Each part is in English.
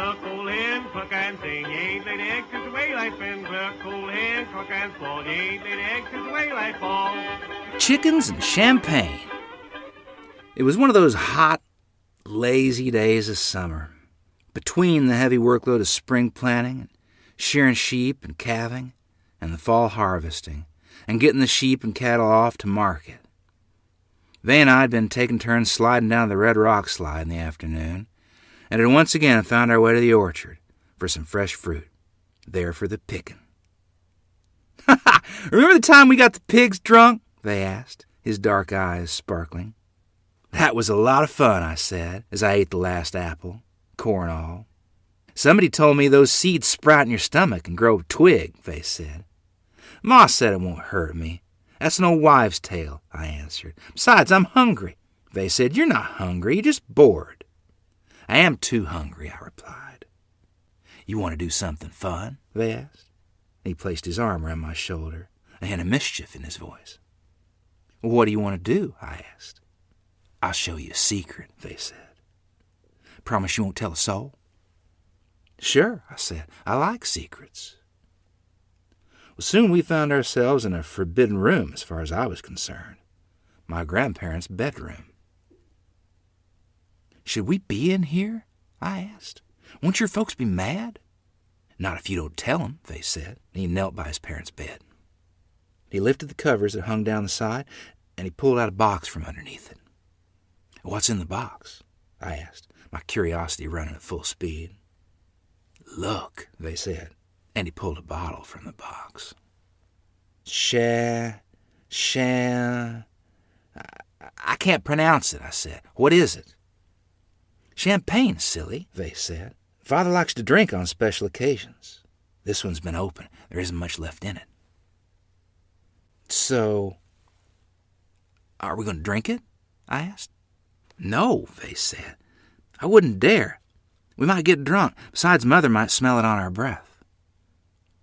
cluck, old hen, cluck and sing. You ain't laid eggs since the way life been. Cluck, old hen, cluck and fall. You ain't laid eggs since the way life fall. Chickens and champagne. It was one of those hot, lazy days of summer, between the heavy workload of spring planting and shearing sheep and calving and the fall harvesting and getting the sheep and cattle off to market. Vay and I had been taking turns sliding down the Red Rock slide in the afternoon, and had once again found our way to the orchard for some fresh fruit, there for the picking. "Remember the time we got the pigs drunk?" Vay asked, his dark eyes sparkling. "That was a lot of fun," I said, as I ate the last apple, corn all. "Somebody told me those seeds sprout in your stomach and grow a twig," Vay said. "Ma said it won't hurt me. That's an old wives' tale," I answered. "Besides, I'm hungry." Vay said, "You're not hungry, you're just bored." "I am too hungry," I replied. "You want to do something fun?" Vay asked. He placed his arm around my shoulder, a hint of mischief in his voice. "What do you want to do?" I asked. "I'll show you a secret," Vay said. "Promise you won't tell a soul?" "Sure," I said. "I like secrets." Well, soon we found ourselves in a forbidden room as far as I was concerned. My grandparents' bedroom. "Should we be in here?" I asked. "Won't your folks be mad?" "Not if you don't tell them," Vay said, and he knelt by his parents' bed. He lifted the covers that hung down the side, and he pulled out a box from underneath it. "What's in the box?" I asked, my curiosity running at full speed. "Look," Vay said, and he pulled a bottle from the box. I can't pronounce it," I said. "What is it?" "Champagne, silly," Vay said. "Father likes to drink on special occasions. This one's been open. There isn't much left in it." "So, are we going to drink it?" I asked. "No," Vay said. "I wouldn't dare. We might get drunk. Besides, Mother might smell it on our breath."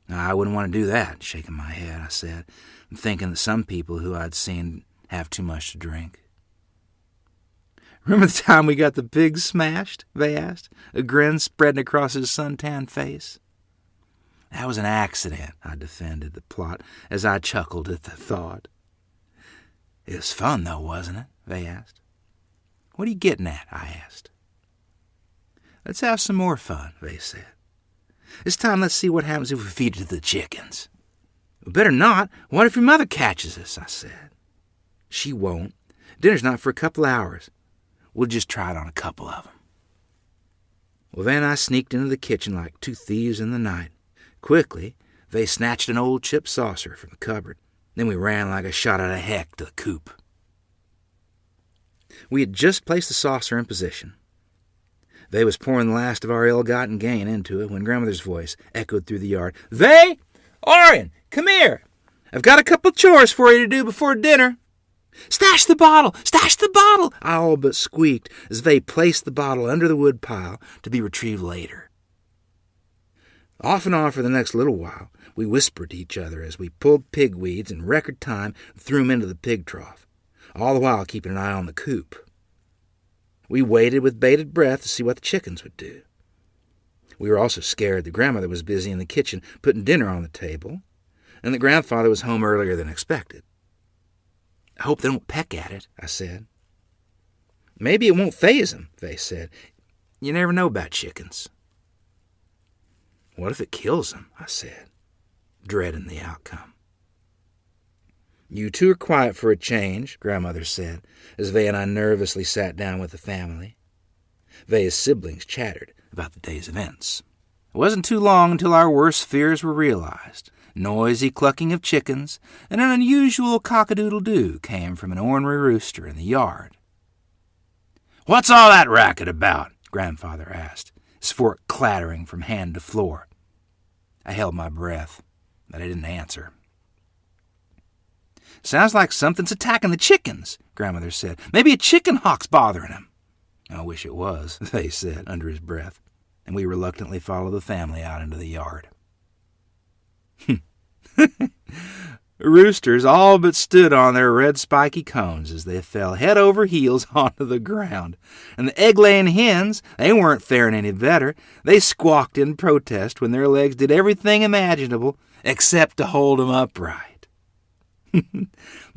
"I wouldn't want to do that," shaking my head, I said, thinking that some people who I'd seen have too much to drink. "Remember the time we got the pigs smashed?" Vay asked, a grin spreading across his suntanned face. "That was an accident," I defended the plot as I chuckled at the thought. "It was fun, though, wasn't it?" Vay asked. "What are you getting at?" I asked. "Let's have some more fun," Vay said. "This time let's see what happens if we feed it to the chickens." "Better not. What if your mother catches us?" I said. "She won't. Dinner's not for a couple hours. We'll just try it on a couple of them." Well, then I sneaked into the kitchen like two thieves in the night. Quickly, Vay snatched an old chip saucer from the cupboard. Then we ran like a shot out of heck to the coop. We had just placed the saucer in position. Vay was pouring the last of our ill-gotten gain into it when Grandmother's voice echoed through the yard. "Vay! Orion, come here! I've got a couple chores for you to do before dinner." "Stash the bottle! Stash the bottle!" I all but squeaked as Vay placed the bottle under the wood pile to be retrieved later. Off and on for the next little while, we whispered to each other as we pulled pig weeds in record time and threw them into the pig trough, all the while keeping an eye on the coop. We waited with bated breath to see what the chickens would do. We were also scared that Grandmother was busy in the kitchen putting dinner on the table, and that Grandfather was home earlier than expected. "I hope they don't peck at it," I said. "Maybe it won't faze them," Vay said. "You never know about chickens." "What if it kills them?" I said, dreading the outcome. "You two are quiet for a change," Grandmother said, as Vay and I nervously sat down with the family. Vay's siblings chattered about the day's events. It wasn't too long until our worst fears were realized. Noisy clucking of chickens and an unusual cock-a-doodle-doo came from an ornery rooster in the yard. "What's all that racket about?" Grandfather asked, his fork clattering from hand to floor. I held my breath, but I didn't answer. "Sounds like something's attacking the chickens," Grandmother said. "Maybe a chicken hawk's bothering them." "I wish it was," Vay said under his breath, and we reluctantly followed the family out into the yard. Roosters all but stood on their red spiky cones as they fell head over heels onto the ground. And the egg-laying hens, they weren't faring any better. They squawked in protest when their legs did everything imaginable except to hold 'em upright.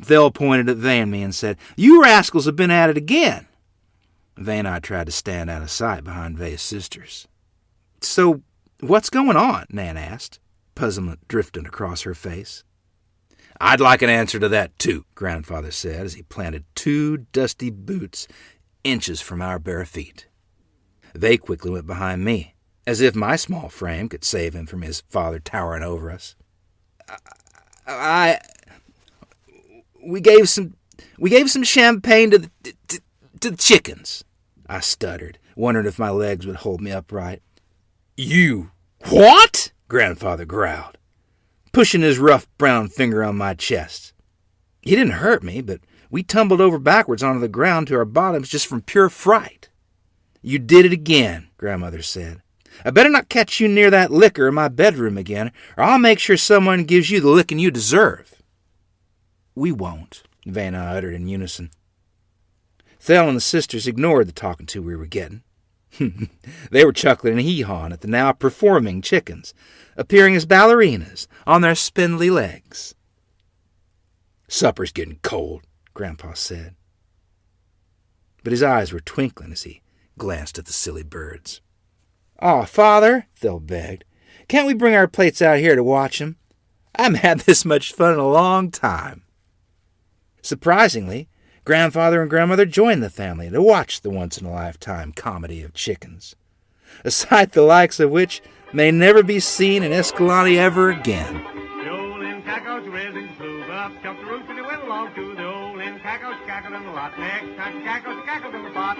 Thel pointed at Vane and me and said, "You rascals have been at it again." Vane and I tried to stand out of sight behind Vay's sisters. "So, what's going on?" Nan asked, puzzlement drifting across her face. "I'd like an answer to that, too," Grandfather said as he planted 2 dusty boots inches from our bare feet. Vay quickly went behind me, as if my small frame could save him from his father towering over us. We gave some champagne to the chickens," I stuttered, wondering if my legs would hold me upright. "You what?" Grandfather growled, pushing his rough brown finger on my chest. He didn't hurt me, but we tumbled over backwards onto the ground to our bottoms just from pure fright. "You did it again," Grandmother said. "I better not catch you near that liquor in my bedroom again, or I'll make sure someone gives you the licking you deserve." "We won't," Vane and I uttered in unison. Thel and the sisters ignored the talking to we were getting. They were chuckling and hee-hawing at the now performing chickens, appearing as ballerinas on their spindly legs. "Supper's getting cold," Grandpa said. But his eyes were twinkling as he glanced at the silly birds. "Aw, Father," Thel begged, "can't we bring our plates out here to watch 'em? I haven't had this much fun in a long time." Surprisingly, Grandfather and Grandmother joined the family to watch the once-in-a-lifetime comedy of chickens, a sight the likes of which may never be seen in Escalante ever again. The old hen cackled, raising flew up, jumped the roof, and it went along too. The old hen cackled, cackled in the lot. Next time she cackled in the pot.